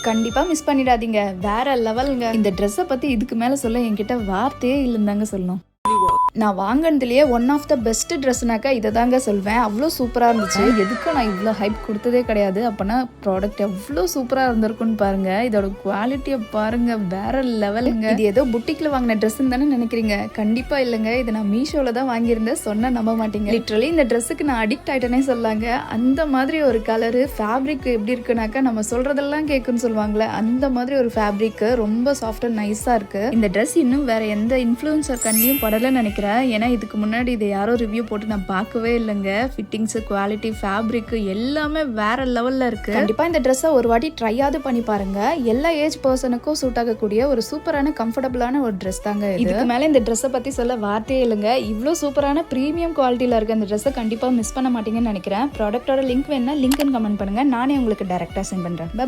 கண்டிப்பா மிஸ் பண்ணிடாதீங்க. வேற லெவலுங்க. இந்த ட்ரெஸ்ஸை பத்தி இதுக்கு மேல சொல்ல என்கிட்ட வார்த்தையே இல்லைன்னு தாங்க சொல்லணும். நான் வாங்கினதுலேயே ஒன் ஆஃப் த பெஸ்ட் ட்ரெஸ்னாக்கா இதை தாங்க சொல்வேன். அவ்வளோ சூப்பராக இருந்துச்சு. எதுக்கும் நான் இவ்வளோ ஹைப் கொடுத்ததே கிடையாது. அப்போனா ப்ராடக்ட் எவ்வளோ சூப்பராக இருந்திருக்குன்னு பாருங்க. இதோட குவாலிட்டியை பாருங்க, வேற லெவலுங்க. இது ஏதோ புட்டிக்கில் வாங்கின ட்ரெஸ்ன்னு தானே நினைக்கிறீங்க? கண்டிப்பா இல்லைங்க. இது நான் மீஷோவில் தான் வாங்கியிருந்தேன். சொன்ன நம்ப மாட்டீங்க. லிட்ரலி இந்த ட்ரெஸ்ஸுக்கு நான் அடிக்ட் ஆகிட்டேனே சொல்லாங்க. அந்த மாதிரி ஒரு கலரு, ஃபேப்ரிக் எப்படி இருக்குனாக்கா நம்ம சொல்றதெல்லாம் கேட்குன்னு சொல்லுவாங்களே, அந்த மாதிரி ஒரு ஃபேப்ரிக் ரொம்ப சாஃப்ட் அண்ட் நைஸாக இருக்கு. இந்த ட்ரெஸ் இன்னும் வேற எந்த இன்ஃப்ளூயன்சர் கண்ணியும் படலைன்னு நினைக்கிறேன். ஏன்னா இதுக்கு முன்னாடி இதை யாரோ ரிவ்யூ போட்டு நான் பார்க்கவே இல்லைங்க. ஃபிட்டிங்ஸ், குவாலிட்டி, ஃபேப்ரிக் எல்லாமே வேற லெவல்ல இருக்கு. கண்டிப்பா இந்த ட்ரெஸ்ஸை ஒரு வாட்டி ட்ரையாவது பண்ணி பாருங்க. எல்லா ஏஜ் பர்சனுக்கும் சூட் ஆகக்கூடிய ஒரு சூப்பரான கம்ஃபர்டபுளான ஒரு ட்ரெஸ் தாங்க. இதுக்கு மேல இந்த ட்ரெஸ்ஸை பத்தி சொல்ல வார்த்தையே இல்லைங்க. இவ்வளோ சூப்பரான ப்ரீமியம் குவாலிட்டியில இருக்க அந்த ட்ரெஸ்ஸை கண்டிப்பா மிஸ் பண்ண மாட்டீங்கன்னு நினைக்கிறேன். ப்ராடக்டோட லிங்க் வேணா லிங்க் கமெண்ட் பண்ணுங்க. நானே உங்களுக்கு டைரக்டா சென்ட் பண்றேன். பை.